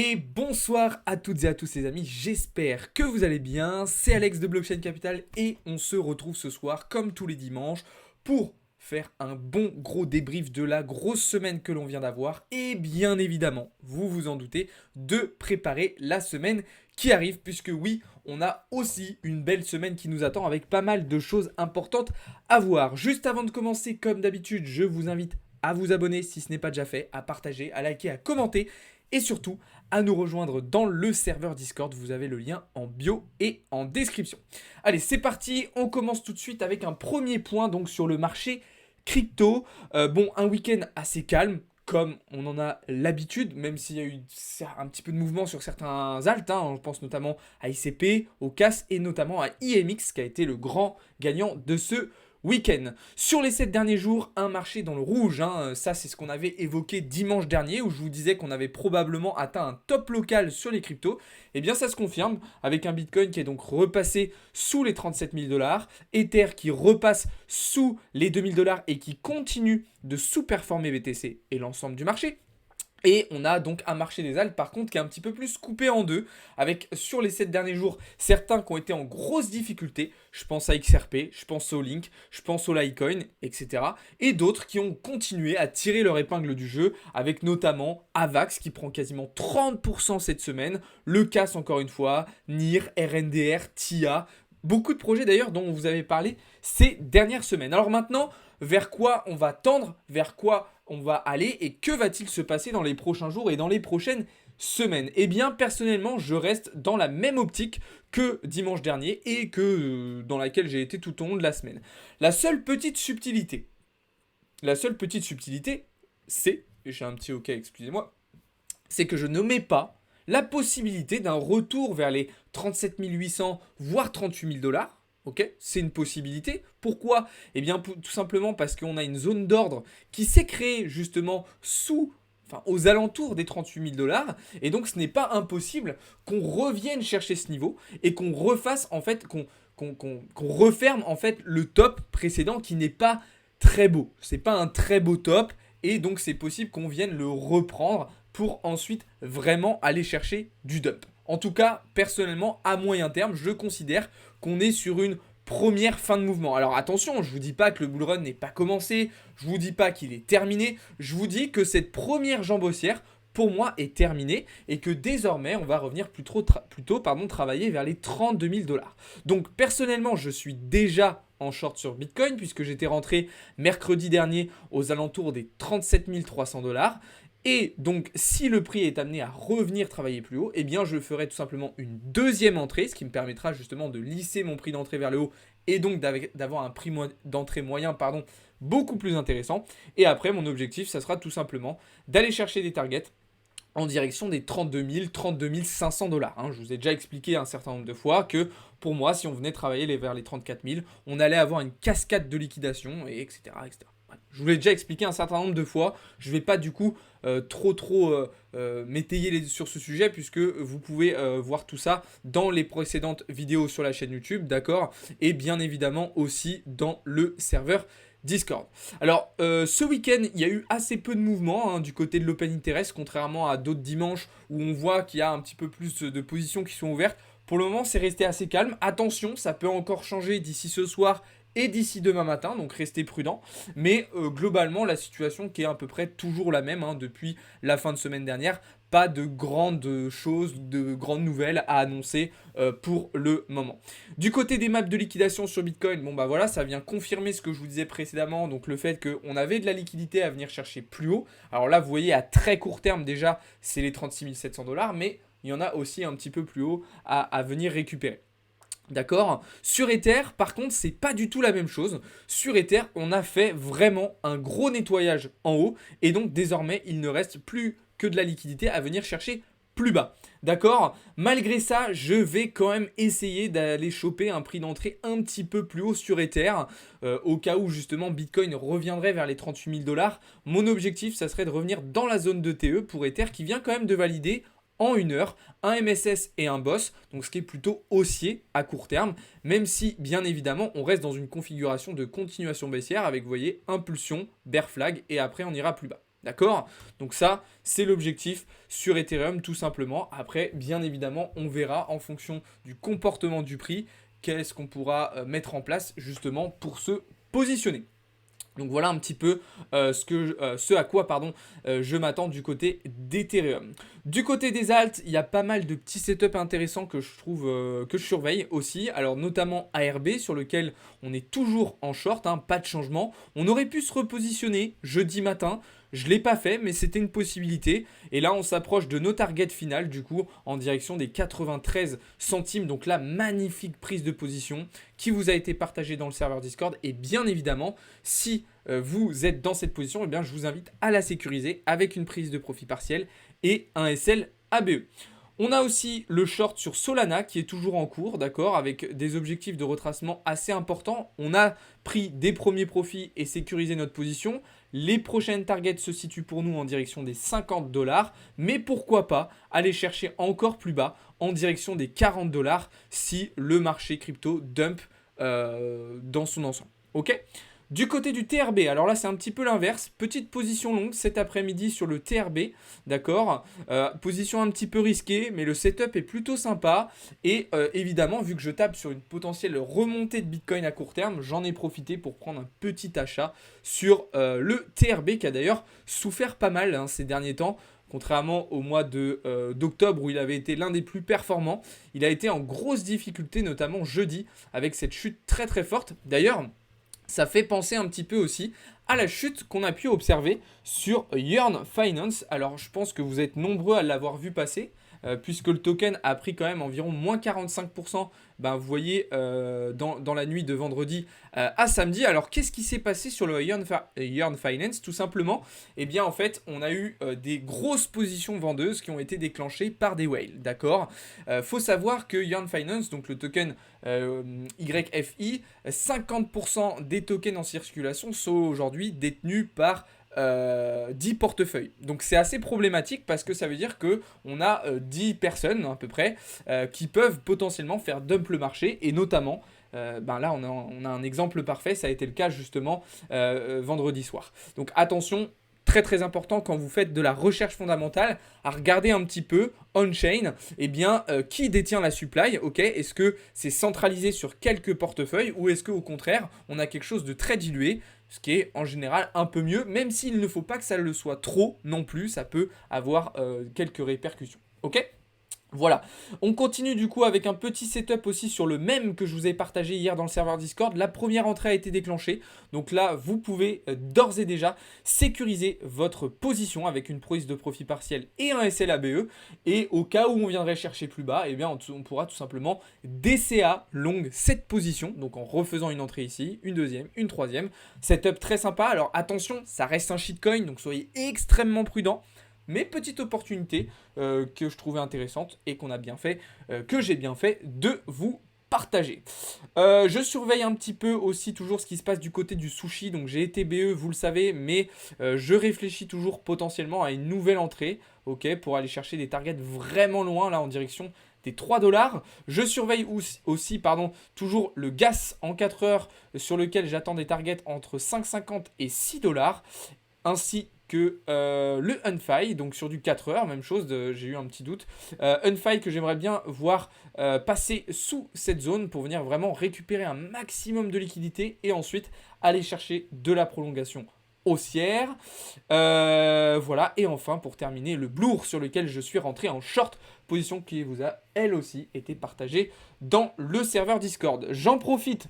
Et bonsoir à toutes et à tous les amis, j'espère que vous allez bien, c'est Alex de Blockchain Capital et on se retrouve ce soir comme tous les dimanches pour faire un bon gros débrief de la grosse semaine que l'on vient d'avoir et bien évidemment, vous vous en doutez, de préparer la semaine qui arrive puisque oui, on a aussi une belle semaine qui nous attend avec pas mal de choses importantes à voir. Juste avant de commencer, comme d'habitude, je vous invite à vous abonner si ce n'est pas déjà fait, à partager, à liker, à commenter et surtout à nous rejoindre dans le serveur Discord. Vous avez le lien en bio et en description. Allez, c'est parti. On commence tout de suite avec un premier point donc sur le marché crypto. Bon, un week-end assez calme, comme on en a l'habitude, même s'il y a eu un petit peu de mouvement sur certains alts. On pense notamment à ICP, au CAS et notamment à IMX qui a été le grand gagnant de ce week-end. Sur les 7 derniers jours, un marché dans le rouge. Ça, c'est ce qu'on avait évoqué dimanche dernier où je vous disais qu'on avait probablement atteint un top local sur les cryptos. Et bien, ça se confirme avec un Bitcoin qui est donc repassé sous les 37 000 dollars, Ether qui repasse sous les 2 000 dollars et qui continue de sous-performer BTC et l'ensemble du marché. Et on a donc un marché des alts par contre qui est un petit peu plus coupé en deux, avec sur les 7 derniers jours certains qui ont été en grosse difficulté, je pense à XRP, je pense au Link, je pense au Litecoin, etc. Et d'autres qui ont continué à tirer leur épingle du jeu, avec notamment Avax qui prend quasiment 30% cette semaine, le CAS encore une fois, NIR, RNDR, TIA, beaucoup de projets d'ailleurs dont vous avez parlé ces dernières semaines. Alors maintenant, vers quoi on va tendre, vers quoi on va aller et que va-t-il se passer dans les prochains jours et dans les prochaines semaines? Eh bien, personnellement, je reste dans la même optique que dimanche dernier et que dans laquelle j'ai été tout au long de la semaine. La seule petite subtilité, c'est, et j'ai un petit OK, excusez-moi, c'est que je ne mets pas la possibilité d'un retour vers les 37 800, voire 38 000 dollars. Ok, c'est une possibilité. Pourquoi? Eh bien, tout simplement parce qu'on a une zone d'ordre qui s'est créée justement aux alentours des 38 000 dollars. Et donc, ce n'est pas impossible qu'on revienne chercher ce niveau et qu'on refasse en fait, qu'on referme en fait le top précédent qui n'est pas très beau. C'est pas un très beau top. Et donc, c'est possible qu'on vienne le reprendre pour ensuite vraiment aller chercher du dump. En tout cas, personnellement, à moyen terme, je considère qu'on est sur une première fin de mouvement. Alors attention, je ne vous dis pas que le bull run n'est pas commencé, je ne vous dis pas qu'il est terminé, je vous dis que cette première jambe haussière, pour moi, est terminée et que désormais, on va revenir plutôt travailler vers les 32 000 dollars. Donc personnellement, je suis déjà en short sur Bitcoin puisque j'étais rentré mercredi dernier aux alentours des 37 300 dollars. Et donc, si le prix est amené à revenir travailler plus haut, eh bien, je ferai tout simplement une deuxième entrée, ce qui me permettra justement de lisser mon prix d'entrée vers le haut et donc d'avoir un prix d'entrée moyen beaucoup plus intéressant. Et après, mon objectif, ça sera tout simplement d'aller chercher des targets en direction des 32 000, 32 500 dollars. Je vous ai déjà expliqué un certain nombre de fois que pour moi, si on venait travailler vers les 34 000, on allait avoir une cascade de liquidation, et etc. etc. Je vous l'ai déjà expliqué un certain nombre de fois. Je ne vais pas du coup trop m'étayer sur ce sujet puisque vous pouvez voir tout ça dans les précédentes vidéos sur la chaîne YouTube, d'accord? Et bien évidemment aussi dans le serveur Discord. Alors, ce week-end, il y a eu assez peu de mouvements du côté de l'Open Interest, contrairement à d'autres dimanches où on voit qu'il y a un petit peu plus de positions qui sont ouvertes. Pour le moment, c'est resté assez calme. Attention, ça peut encore changer d'ici ce soir et d'ici demain matin, donc restez prudents. Mais globalement, la situation qui est à peu près toujours la même depuis la fin de semaine dernière. Pas de grandes choses, de grandes nouvelles à annoncer pour le moment. Du côté des maps de liquidation sur Bitcoin, bon bah voilà, ça vient confirmer ce que je vous disais précédemment, donc le fait qu'on avait de la liquidité à venir chercher plus haut. Alors là, vous voyez, à très court terme déjà, c'est les 36 700 dollars, mais il y en a aussi un petit peu plus haut à venir récupérer. D'accord? Sur Ether, par contre, c'est pas du tout la même chose. Sur Ether, on a fait vraiment un gros nettoyage en haut et donc désormais, il ne reste plus que de la liquidité à venir chercher plus bas. D'accord? Malgré ça, je vais quand même essayer d'aller choper un prix d'entrée un petit peu plus haut sur Ether au cas où justement Bitcoin reviendrait vers les 38 000 dollars. Mon objectif, ça serait de revenir dans la zone de TE pour Ether qui vient quand même de valider en 1 heure, un MSS et un boss, donc ce qui est plutôt haussier à court terme, même si bien évidemment on reste dans une configuration de continuation baissière avec, vous voyez, impulsion, bear flag et après on ira plus bas. D'accord? Donc ça, c'est l'objectif sur Ethereum tout simplement. Après, bien évidemment, on verra en fonction du comportement du prix, qu'est-ce qu'on pourra mettre en place justement pour se positionner. Donc voilà un petit peu ce à quoi je m'attends du côté d'Ethereum. Du côté des alts, il y a pas mal de petits setups intéressants que je trouve que je surveille aussi. Alors notamment ARB sur lequel on est toujours en short, hein, pas de changement. On aurait pu se repositionner jeudi matin. Je ne l'ai pas fait, mais c'était une possibilité. Et là, on s'approche de nos targets finales, du coup, en direction des 93 centimes. Donc là, magnifique prise de position qui vous a été partagée dans le serveur Discord. Et bien évidemment, si vous êtes dans cette position, eh bien, je vous invite à la sécuriser avec une prise de profit partiel et un SL ABE. On a aussi le short sur Solana qui est toujours en cours, d'accord, avec des objectifs de retracement assez importants. On a pris des premiers profits et sécurisé notre position. Les prochaines targets se situent pour nous en direction des 50 $, mais pourquoi pas aller chercher encore plus bas en direction des 40 $ si le marché crypto dump dans son ensemble. Ok ? Du côté du TRB, alors là c'est un petit peu l'inverse, petite position longue cet après-midi sur le TRB, d'accord, position un petit peu risquée, mais le setup est plutôt sympa, et évidemment vu que je tape sur une potentielle remontée de Bitcoin à court terme, j'en ai profité pour prendre un petit achat sur le TRB qui a d'ailleurs souffert pas mal hein, ces derniers temps. Contrairement au mois d'octobre où il avait été l'un des plus performants, il a été en grosse difficulté, notamment jeudi, avec cette chute très très forte. D'ailleurs, ça fait penser un petit peu aussi à la chute qu'on a pu observer sur Yearn Finance. Alors je pense que vous êtes nombreux à l'avoir vu passer, puisque le token a pris quand même environ moins 45%, vous voyez, dans la nuit de vendredi à samedi. Alors qu'est-ce qui s'est passé sur le Yearn Finance? Tout simplement, eh bien en fait, on a eu des grosses positions vendeuses qui ont été déclenchées par des whales, d'accord. Faut savoir que Yearn Finance, donc le token YFI, 50% des tokens en circulation sont aujourd'hui détenus par 10 portefeuilles. Donc c'est assez problématique parce que ça veut dire qu'on a 10 personnes à peu près qui peuvent potentiellement faire dump le marché et notamment là on a un exemple parfait, ça a été le cas justement vendredi soir. Donc attention, très très important quand vous faites de la recherche fondamentale à regarder un petit peu on-chain, qui détient la supply, ok? Est-ce que c'est centralisé sur quelques portefeuilles ou est-ce qu'au contraire on a quelque chose de très dilué, ce qui est en général un peu mieux, même s'il ne faut pas que ça le soit trop non plus, ça peut avoir quelques répercussions, ok? Voilà, on continue du coup avec un petit setup aussi sur le même que je vous ai partagé hier dans le serveur Discord. La première entrée a été déclenchée, donc là vous pouvez d'ores et déjà sécuriser votre position avec une prise de profit partiel et un SLABE. Et au cas où on viendrait chercher plus bas, on pourra tout simplement DCA long cette position, donc en refaisant une entrée ici, une deuxième, une troisième. Setup très sympa, alors attention, ça reste un shitcoin, donc soyez extrêmement prudents. Mais petite opportunité que je trouvais intéressante et que j'ai bien fait de vous partager. Je surveille un petit peu aussi toujours ce qui se passe du côté du sushi. Donc j'ai été BE, vous le savez, mais je réfléchis toujours potentiellement à une nouvelle entrée, ok, pour aller chercher des targets vraiment loin, là en direction des 3 $. Je surveille aussi toujours le gas en 4 heures sur lequel j'attends des targets entre 5,50 et 6 $, ainsi que le Unfi, donc sur du 4 heures, même chose, j'ai eu un petit doute. Unfi que j'aimerais bien voir passer sous cette zone pour venir vraiment récupérer un maximum de liquidité et ensuite aller chercher de la prolongation haussière. Voilà, et enfin pour terminer, le Blour sur lequel je suis rentré en short, position qui vous a elle aussi été partagée dans le serveur Discord. J'en profite,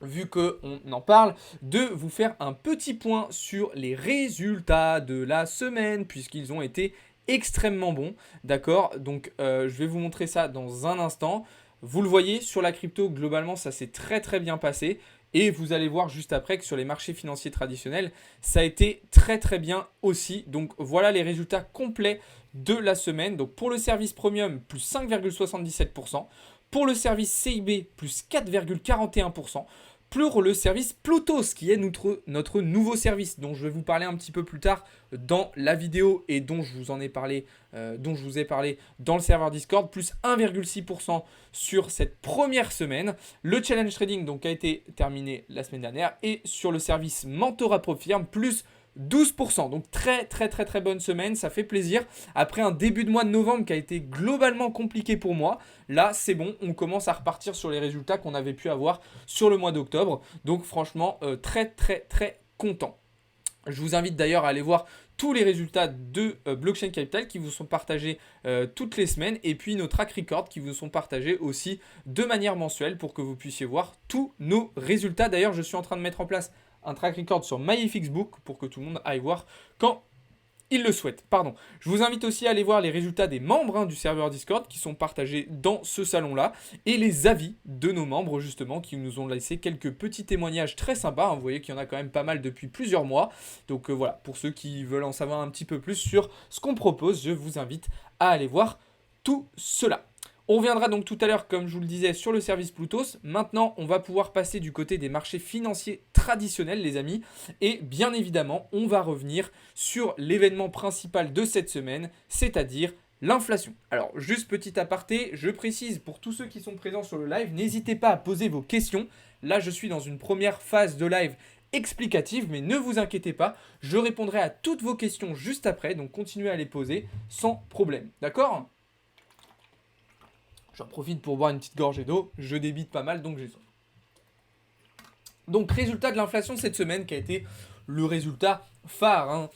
vu qu'on en parle, de vous faire un petit point sur les résultats de la semaine, puisqu'ils ont été extrêmement bons, d'accord? Donc je vais vous montrer ça dans un instant. Vous le voyez, sur la crypto, globalement, ça s'est très très bien passé. Et vous allez voir juste après que sur les marchés financiers traditionnels, ça a été très très bien aussi. Donc voilà les résultats complets de la semaine. Donc pour le service premium, plus 5,77%. Pour le service CIB, plus 4,41%. Pour le service Plutos, qui est notre nouveau service, dont je vais vous parler un petit peu plus tard dans la vidéo et dont je vous ai parlé dans le serveur Discord, plus 1,6% sur cette première semaine. Le challenge trading donc a été terminé la semaine dernière et sur le service Mentora Profirm, plus 12%. Donc très très très très bonne semaine, ça fait plaisir. Après un début de mois de novembre qui a été globalement compliqué pour moi, là c'est bon, on commence à repartir sur les résultats qu'on avait pu avoir sur le mois d'octobre. Donc franchement, très très très content. Je vous invite d'ailleurs à aller voir tous les résultats de Blockchain Capital qui vous sont partagés toutes les semaines et puis nos track records qui vous sont partagés aussi de manière mensuelle pour que vous puissiez voir tous nos résultats. D'ailleurs, je suis en train de mettre en place un track record sur MyFXBook pour que tout le monde aille voir quand il le souhaite. Pardon. Je vous invite aussi à aller voir les résultats des membres du serveur Discord qui sont partagés dans ce salon-là et les avis de nos membres justement qui nous ont laissé quelques petits témoignages très sympas. Vous voyez qu'il y en a quand même pas mal depuis plusieurs mois. Donc voilà, pour ceux qui veulent en savoir un petit peu plus sur ce qu'on propose, je vous invite à aller voir tout cela. On reviendra donc tout à l'heure, comme je vous le disais, sur le service Plutos. Maintenant, on va pouvoir passer du côté des marchés financiers traditionnels, les amis. Et bien évidemment, on va revenir sur l'événement principal de cette semaine, c'est-à-dire l'inflation. Alors, juste petit aparté, je précise pour tous ceux qui sont présents sur le live, n'hésitez pas à poser vos questions. Là, je suis dans une première phase de live explicative, mais ne vous inquiétez pas, je répondrai à toutes vos questions juste après, donc continuez à les poser sans problème. D'accord ? J'en profite pour boire une petite gorgée d'eau. Je débite pas mal, donc j'ai soif. Donc, résultat de l'inflation cette semaine qui a été le résultat phare,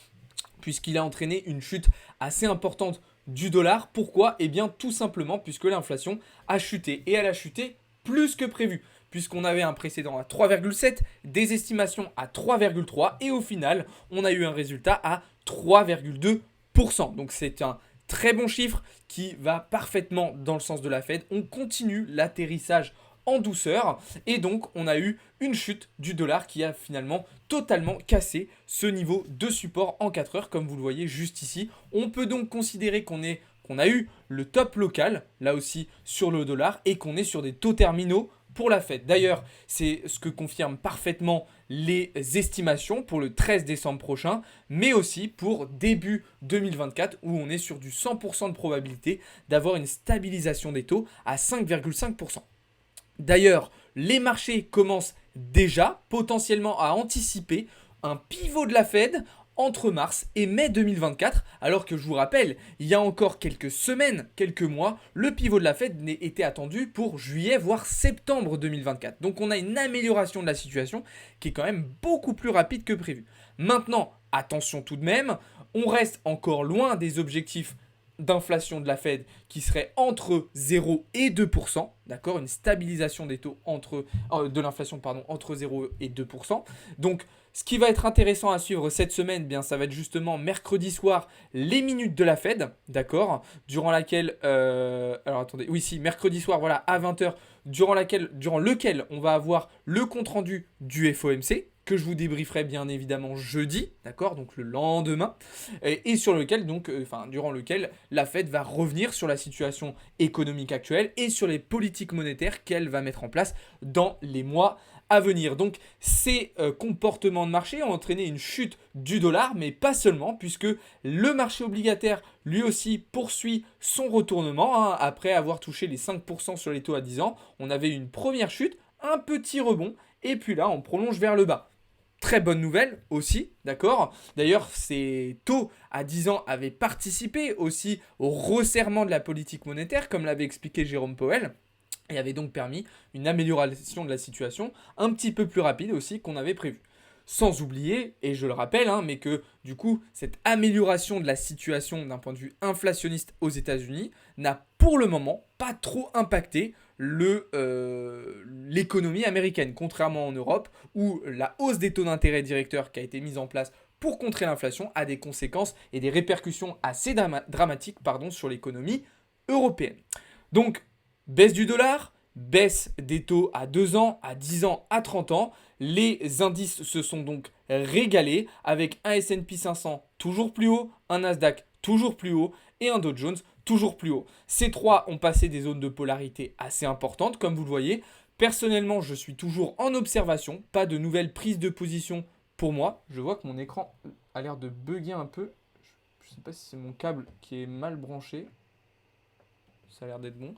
puisqu'il a entraîné une chute assez importante du dollar. Pourquoi ? Eh bien, tout simplement puisque l'inflation a chuté. Et elle a chuté plus que prévu, puisqu'on avait un précédent à 3,7, des estimations à 3,3, et au final, on a eu un résultat à 3,2%. Donc, c'est un très bon chiffre qui va parfaitement dans le sens de la Fed. On continue l'atterrissage en douceur et donc on a eu une chute du dollar qui a finalement totalement cassé ce niveau de support en 4 heures comme vous le voyez juste ici. On peut donc considérer qu'on a eu le top local là aussi sur le dollar et qu'on est sur des taux terminaux pour la Fed. D'ailleurs, c'est ce que confirment parfaitement les estimations pour le 13 décembre prochain, mais aussi pour début 2024 où on est sur du 100% de probabilité d'avoir une stabilisation des taux à 5,5%. D'ailleurs, les marchés commencent déjà potentiellement à anticiper un pivot de la Fed entre mars et mai 2024, alors que je vous rappelle, il y a encore quelques semaines, quelques mois, le pivot de la Fed était attendu pour juillet, voire septembre 2024. Donc on a une amélioration de la situation qui est quand même beaucoup plus rapide que prévu. Maintenant, attention tout de même, on reste encore loin des objectifs d'inflation de la Fed qui serait entre 0 et 2%, d'accord, une stabilisation des taux de l'inflation entre 0 et 2%. Donc, ce qui va être intéressant à suivre cette semaine, bien, ça va être justement mercredi soir les minutes de la Fed, d'accord, durant laquelle, mercredi soir, voilà, à 20h, durant lequel on va avoir le compte-rendu du FOMC, que je vous débrieferai bien évidemment jeudi, d'accord, donc le lendemain, et sur lequel durant lequel la Fed va revenir sur la situation économique actuelle et sur les politiques monétaires qu'elle va mettre en place dans les mois à venir. Donc ces comportements de marché ont entraîné une chute du dollar, mais pas seulement, puisque le marché obligataire lui aussi poursuit son retournement, après avoir touché les 5% sur les taux à 10 ans. On avait une première chute, un petit rebond, et puis là on prolonge vers le bas. Très bonne nouvelle aussi, d'accord. D'ailleurs, ces taux à 10 ans avaient participé aussi au resserrement de la politique monétaire, comme l'avait expliqué Jérôme Powell, et avait donc permis une amélioration de la situation un petit peu plus rapide aussi qu'on avait prévu. Sans oublier, et je le rappelle, mais que du coup, cette amélioration de la situation d'un point de vue inflationniste aux États-Unis n'a pour le moment pas trop impacté l'économie américaine, contrairement en Europe, où la hausse des taux d'intérêt directeurs qui a été mise en place pour contrer l'inflation a des conséquences et des répercussions assez dramatiques sur l'économie européenne. Donc, baisse du dollar, baisse des taux à 2 ans, à 10 ans, à 30 ans. Les indices se sont donc régalés avec un S&P 500 toujours plus haut, un Nasdaq toujours plus haut et un Dow Jones toujours plus haut. Ces trois ont passé des zones de polarité assez importantes, comme vous le voyez. Personnellement, je suis toujours en observation, pas de nouvelles prises de position pour moi. Je vois que mon écran a l'air de bugger un peu. Je ne sais pas si c'est mon câble qui est mal branché. Ça a l'air d'être bon.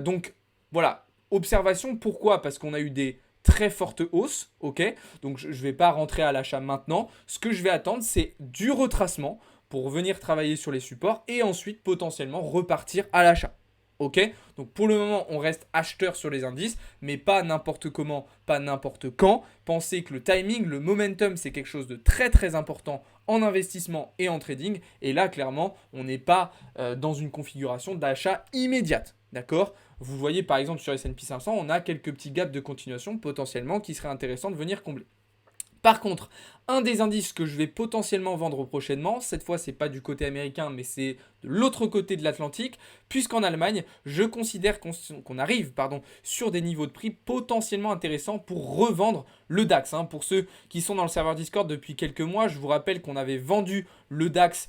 Donc voilà, observation, pourquoi ? Parce qu'on a eu des très forte hausse, ok? Donc je ne vais pas rentrer à l'achat maintenant. Ce que je vais attendre, c'est du retracement pour venir travailler sur les supports et ensuite potentiellement repartir à l'achat. Ok? Donc pour le moment, on reste acheteur sur les indices, mais pas n'importe comment, pas n'importe quand. Pensez que le timing, le momentum, c'est quelque chose de très très important en investissement et en trading. Et là, clairement, on n'est pas dans une configuration d'achat immédiate. D'accord? Vous voyez par exemple sur S&P 500, on a quelques petits gaps de continuation potentiellement qui seraient intéressants de venir combler. Par contre, un des indices que je vais potentiellement vendre prochainement, cette fois c'est pas du côté américain mais c'est de l'autre côté de l'Atlantique, puisqu'en Allemagne, je considère qu'on arrive sur des niveaux de prix potentiellement intéressants pour revendre le DAX. Pour ceux qui sont dans le serveur Discord depuis quelques mois, je vous rappelle qu'on avait vendu le DAX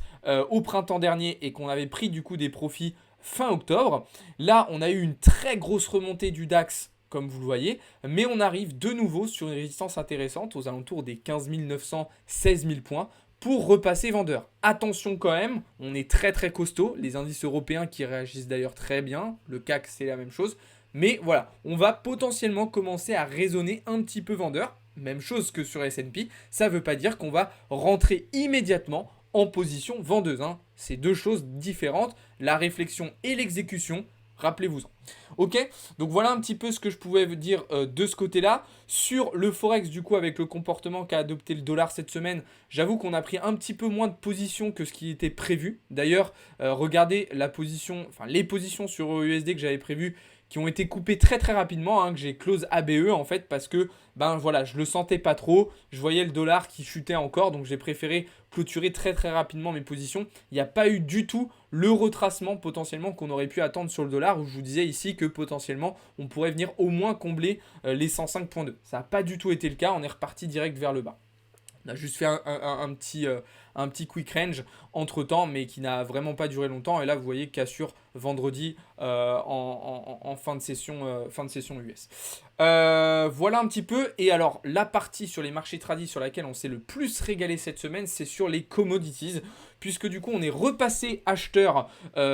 au printemps dernier et qu'on avait pris du coup des profits fin octobre. Là, on a eu une très grosse remontée du DAX comme vous le voyez, mais on arrive de nouveau sur une résistance intéressante aux alentours des 15 900, 16 000 points pour repasser vendeur. Attention quand même, on est très très costaud, les indices européens qui réagissent d'ailleurs très bien, le CAC c'est la même chose, mais voilà, on va potentiellement commencer à raisonner un petit peu vendeur, même chose que sur S&P, ça ne veut pas dire qu'on va rentrer immédiatement en position vendeuse, C'est deux choses différentes, la réflexion et l'exécution. Rappelez-vous-en. Ok, donc voilà un petit peu ce que je pouvais vous dire de ce côté-là. Sur le Forex, du coup, avec le comportement qu'a adopté le dollar cette semaine, j'avoue qu'on a pris un petit peu moins de positions que ce qui était prévu. D'ailleurs, regardez les positions sur USD que j'avais prévues qui ont été coupées très très rapidement, que j'ai close ABE en fait parce que je le sentais pas trop, je voyais le dollar qui chutait encore, donc j'ai préféré clôturer très très rapidement mes positions. Il n'y a pas eu du tout le retracement potentiellement qu'on aurait pu attendre sur le dollar, où je vous disais ici que potentiellement on pourrait venir au moins combler les 105.2. Ça n'a pas du tout été le cas, on est reparti direct vers le bas. On a juste fait un petit quick range entre temps, mais qui n'a vraiment pas duré longtemps. Et là, vous voyez cassure vendredi en fin de session US. Voilà un petit peu. Et alors, la partie sur les marchés tradis sur laquelle on s'est le plus régalé cette semaine, c'est sur les commodities. Puisque du coup, on est repassé acheteur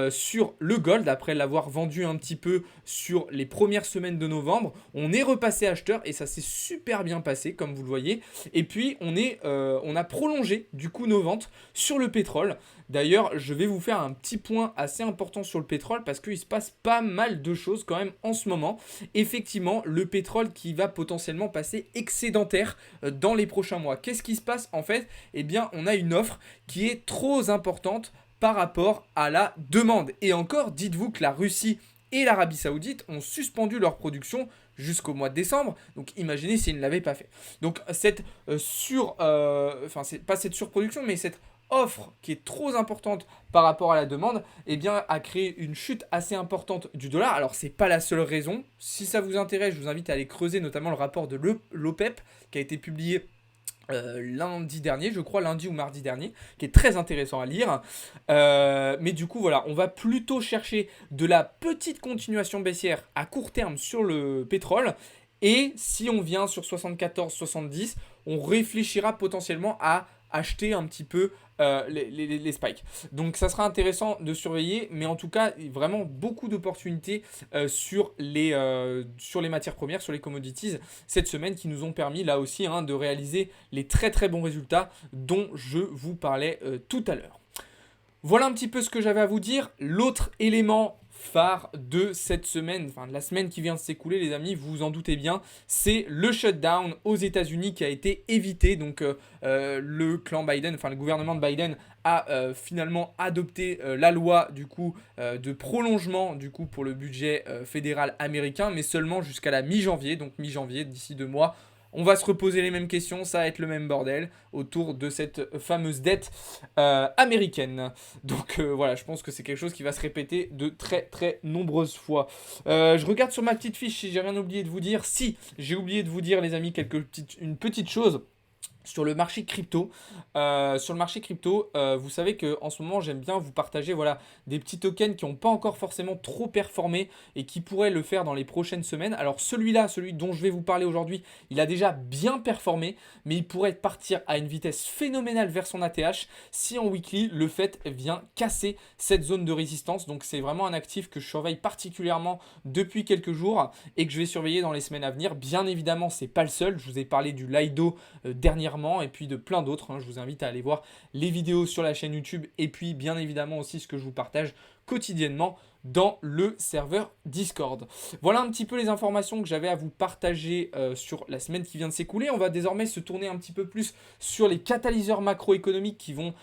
sur le gold après l'avoir vendu un petit peu sur les premières semaines de novembre. On est repassé acheteur et ça s'est super bien passé, comme vous le voyez. Et puis, on a prolongé du coup nos ventes sur le pétrole. D'ailleurs, je vais vous faire un petit point assez important sur le pétrole parce qu'il se passe pas mal de choses quand même en ce moment. Effectivement, le pétrole qui va potentiellement passer excédentaire dans les prochains mois. Qu'est-ce qui se passe en fait? Eh bien, on a une offre qui est trop importante par rapport à la demande. Et encore, dites-vous que la Russie et l'Arabie Saoudite ont suspendu leur production jusqu'au mois de décembre. Donc imaginez s'ils ne l'avaient pas fait. Donc c'est pas cette surproduction, mais cette offre qui est trop importante par rapport à la demande, a créé une chute assez importante du dollar. Alors c'est pas la seule raison. Si ça vous intéresse, je vous invite à aller creuser notamment le rapport de l'OPEP qui a été publié lundi dernier, je crois lundi ou mardi dernier, qui est très intéressant à lire. Mais du coup, voilà, on va plutôt chercher de la petite continuation baissière à court terme sur le pétrole. Et si on vient sur 74-70, on réfléchira potentiellement à acheter un petit peu les spikes. Donc ça sera intéressant de surveiller, mais en tout cas, vraiment beaucoup d'opportunités sur les matières premières, sur les commodities cette semaine qui nous ont permis là aussi de réaliser les très très bons résultats dont je vous parlais tout à l'heure. Voilà un petit peu ce que j'avais à vous dire. L'autre élément phare de cette semaine, de la semaine qui vient de s'écouler, les amis, vous vous en doutez bien, c'est le shutdown aux États-Unis qui a été évité. Donc le clan Biden, le gouvernement de Biden a finalement adopté la loi du coup de prolongement du coup pour le budget fédéral américain, mais seulement jusqu'à la mi-janvier. Donc mi-janvier, d'ici 2 mois. On va se reposer les mêmes questions, ça va être le même bordel autour de cette fameuse dette américaine. Donc voilà, je pense que c'est quelque chose qui va se répéter de très très nombreuses fois. Je regarde sur ma petite fiche si j'ai rien oublié de vous dire. Si, j'ai oublié de vous dire les amis une petite chose. sur le marché crypto. Vous savez que en ce moment, j'aime bien vous partager voilà, des petits tokens qui n'ont pas encore forcément trop performé et qui pourraient le faire dans les prochaines semaines. Alors celui-là, celui dont je vais vous parler aujourd'hui, il a déjà bien performé, mais il pourrait partir à une vitesse phénoménale vers son ATH si en weekly, le fait vient casser cette zone de résistance. Donc c'est vraiment un actif que je surveille particulièrement depuis quelques jours et que je vais surveiller dans les semaines à venir. Bien évidemment, c'est pas le seul. Je vous ai parlé du Lido dernièrement et puis de plein d'autres. Je vous invite à aller voir les vidéos sur la chaîne YouTube et puis bien évidemment aussi ce que je vous partage quotidiennement dans le serveur Discord. Voilà un petit peu les informations que j'avais à vous partager sur la semaine qui vient de s'écouler. On va désormais se tourner un petit peu plus sur les catalyseurs macroéconomiques qui vont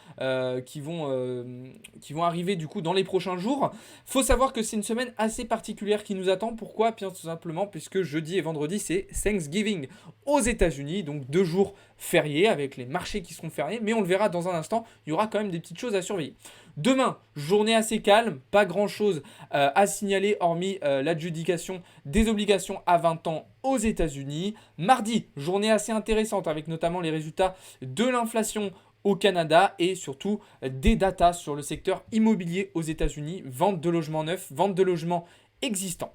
arriver du coup dans les prochains jours. Faut savoir que c'est une semaine assez particulière qui nous attend. Pourquoi? Bien tout simplement puisque jeudi et vendredi c'est Thanksgiving aux États-Unis, donc 2 jours fériés avec les marchés qui seront fériés, mais on le verra dans un instant, il y aura quand même des petites choses à surveiller. Demain, journée assez calme, pas grand chose à signaler hormis l'adjudication des obligations à 20 ans aux États-Unis. Mardi, journée assez intéressante avec notamment les résultats de l'inflation au Canada et surtout des datas sur le secteur immobilier aux États-Unis, vente de logements neufs, vente de logements existants.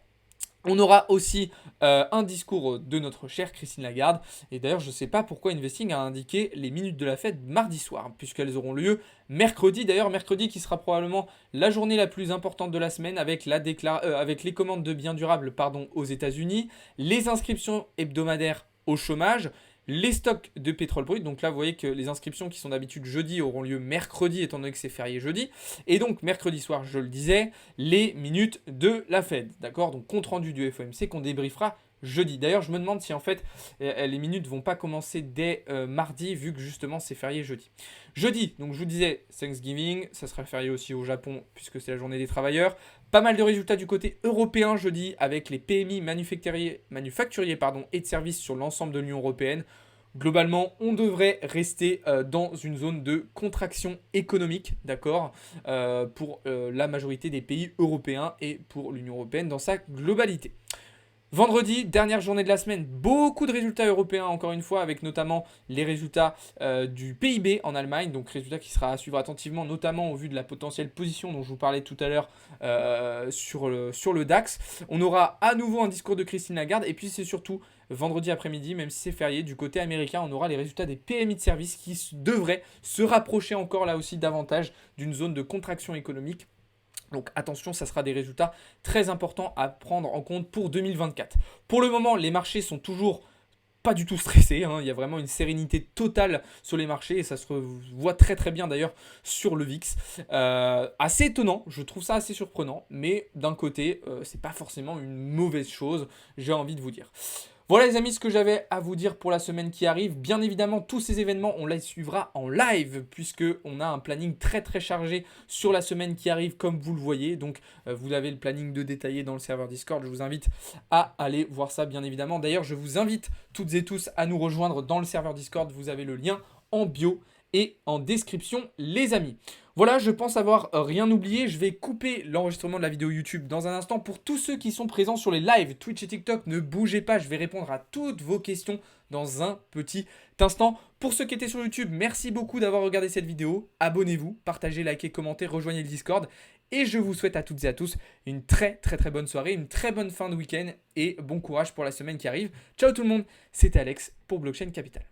On aura aussi un discours de notre chère Christine Lagarde. Et d'ailleurs, je ne sais pas pourquoi Investing a indiqué les minutes de la fête mardi soir, puisqu'elles auront lieu mercredi. D'ailleurs, mercredi qui sera probablement la journée la plus importante de la semaine avec les commandes de biens durables aux États-Unis, les inscriptions hebdomadaires au chômage, les stocks de pétrole brut. Donc là, vous voyez que les inscriptions qui sont d'habitude jeudi auront lieu mercredi, étant donné que c'est férié jeudi. Et donc, mercredi soir, je le disais, les minutes de la Fed. D'accord? Donc, compte rendu du FOMC qu'on débriefera jeudi. D'ailleurs, je me demande si en fait les minutes vont pas commencer dès mardi, vu que justement c'est férié jeudi. Jeudi, donc je vous disais Thanksgiving, ça sera férié aussi au Japon puisque c'est la journée des travailleurs. Pas mal de résultats du côté européen jeudi avec les PMI manufacturiers et de services sur l'ensemble de l'Union européenne. Globalement, on devrait rester dans une zone de contraction économique, d'accord, pour la majorité des pays européens et pour l'Union européenne dans sa globalité. Vendredi, dernière journée de la semaine, beaucoup de résultats européens encore une fois, avec notamment les résultats du PIB en Allemagne, donc résultat qui sera à suivre attentivement, notamment au vu de la potentielle position dont je vous parlais tout à l'heure sur le DAX. On aura à nouveau un discours de Christine Lagarde, et puis c'est surtout vendredi après-midi, même si c'est férié, du côté américain, on aura les résultats des PMI de services qui devraient se rapprocher encore là aussi davantage d'une zone de contraction économique. Donc attention, ça sera des résultats très importants à prendre en compte pour 2024. Pour le moment, les marchés sont toujours pas du tout stressés. Il y a vraiment une sérénité totale sur les marchés et ça se voit très très bien d'ailleurs sur le VIX. Assez étonnant, je trouve ça assez surprenant, mais d'un côté, c'est pas forcément une mauvaise chose, j'ai envie de vous dire. Voilà les amis, ce que j'avais à vous dire pour la semaine qui arrive. Bien évidemment, tous ces événements, on les suivra en live puisqu'on a un planning très très chargé sur la semaine qui arrive comme vous le voyez. Donc vous avez le planning de détaillé dans le serveur Discord. Je vous invite à aller voir ça bien évidemment. D'ailleurs, je vous invite toutes et tous à nous rejoindre dans le serveur Discord. Vous avez le lien en bio et en description les amis. Voilà, je pense avoir rien oublié. Je vais couper l'enregistrement de la vidéo YouTube dans un instant. Pour tous ceux qui sont présents sur les lives Twitch et TikTok, ne bougez pas. Je vais répondre à toutes vos questions dans un petit instant. Pour ceux qui étaient sur YouTube, merci beaucoup d'avoir regardé cette vidéo. Abonnez-vous, partagez, likez, commentez, rejoignez le Discord. Et je vous souhaite à toutes et à tous une très très très bonne soirée, une très bonne fin de week-end et bon courage pour la semaine qui arrive. Ciao tout le monde, c'était Alex pour Blockchain Capital.